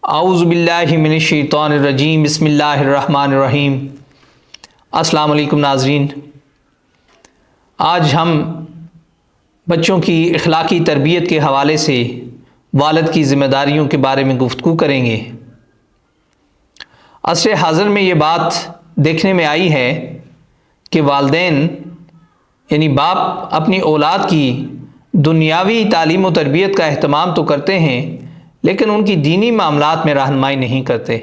اعوذ باللہ من الشیطان الرجیم، بسم اللہ الرحمن الرحیم۔ السلام علیکم ناظرین، آج ہم بچوں کی اخلاقی تربیت کے حوالے سے والد کی ذمہ داریوں کے بارے میں گفتگو کریں گے۔ عصر حاضر میں یہ بات دیکھنے میں آئی ہے کہ والدین یعنی باپ اپنی اولاد کی دنیاوی تعلیم و تربیت کا اہتمام تو کرتے ہیں، لیکن ان کی دینی معاملات میں رہنمائی نہیں کرتے۔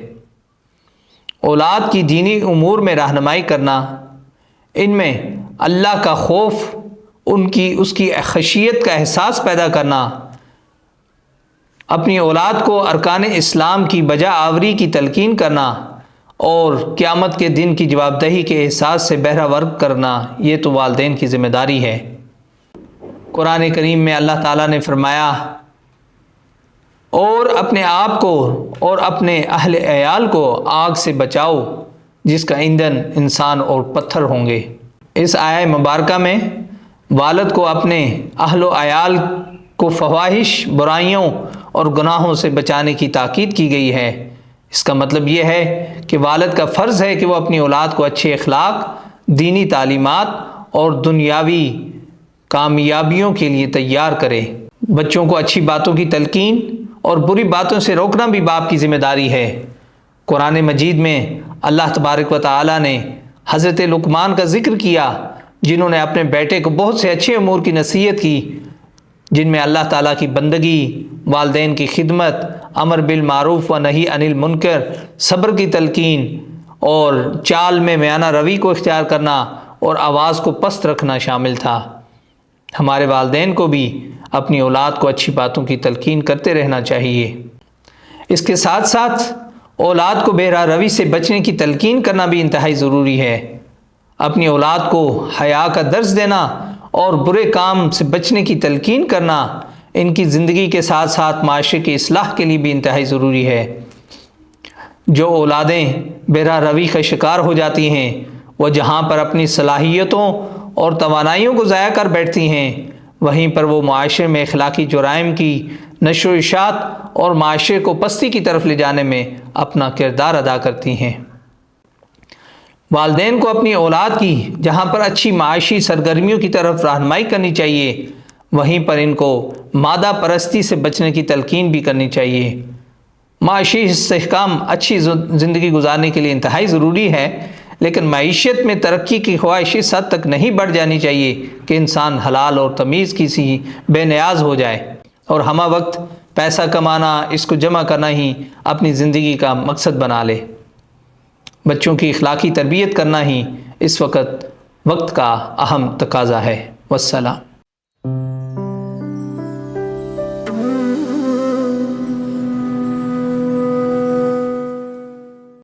اولاد کی دینی امور میں رہنمائی کرنا، ان میں اللہ کا خوف، اس کی خشیت کا احساس پیدا کرنا، اپنی اولاد کو ارکان اسلام کی بجا آوری کی تلقین کرنا اور قیامت کے دن کی جواب دہی کے احساس سے بہرہ کرنا، یہ تو والدین کی ذمہ داری ہے۔ قرآن کریم میں اللہ تعالیٰ نے فرمایا، اور اپنے آپ کو اور اپنے اہل عیال کو آگ سے بچاؤ جس کا ایندھن انسان اور پتھر ہوں گے۔ اس آیہ مبارکہ میں والد کو اپنے اہل و عیال کو فواحش، برائیوں اور گناہوں سے بچانے کی تاکید کی گئی ہے۔ اس کا مطلب یہ ہے کہ والد کا فرض ہے کہ وہ اپنی اولاد کو اچھے اخلاق، دینی تعلیمات اور دنیاوی کامیابیوں کے لیے تیار کرے۔ بچوں کو اچھی باتوں کی تلقین اور بری باتوں سے روکنا بھی باپ کی ذمہ داری ہے۔ قرآن مجید میں اللہ تبارک و تعالی نے حضرت لقمان کا ذکر کیا، جنہوں نے اپنے بیٹے کو بہت سے اچھے امور کی نصیحت کی، جن میں اللہ تعالیٰ کی بندگی، والدین کی خدمت، امر بالمعروف و نہی عن المنکر، صبر کی تلقین اور چال میں میانہ روی کو اختیار کرنا اور آواز کو پست رکھنا شامل تھا۔ ہمارے والدین کو بھی اپنی اولاد کو اچھی باتوں کی تلقین کرتے رہنا چاہیے۔ اس کے ساتھ ساتھ اولاد کو بے راہ روی سے بچنے کی تلقین کرنا بھی انتہائی ضروری ہے۔ اپنی اولاد کو حیا کا درس دینا اور برے کام سے بچنے کی تلقین کرنا ان کی زندگی کے ساتھ ساتھ معاشرے کی اصلاح کے لیے بھی انتہائی ضروری ہے۔ جو اولادیں بے راہ روی کا شکار ہو جاتی ہیں، وہ جہاں پر اپنی صلاحیتوں اور توانائیوں کو ضائع کر بیٹھتی ہیں، وہیں پر وہ معاشرے میں اخلاقی جرائم کی نشر و اشاعت اور معاشرے کو پستی کی طرف لے جانے میں اپنا کردار ادا کرتی ہیں۔ والدین کو اپنی اولاد کی جہاں پر اچھی معاشی سرگرمیوں کی طرف رہنمائی کرنی چاہیے، وہیں پر ان کو مادہ پرستی سے بچنے کی تلقین بھی کرنی چاہیے۔ معاشی استحکام اچھی زندگی گزارنے کے لیے انتہائی ضروری ہے، لیکن معیشت میں ترقی کی خواہش اس حد تک نہیں بڑھ جانی چاہیے کہ انسان حلال اور تمیز کسی بے نیاز ہو جائے اور ہمہ وقت پیسہ کمانا، اس کو جمع کرنا ہی اپنی زندگی کا مقصد بنا لے۔ بچوں کی اخلاقی تربیت کرنا ہی اس وقت کا اہم تقاضا ہے۔ والسلام۔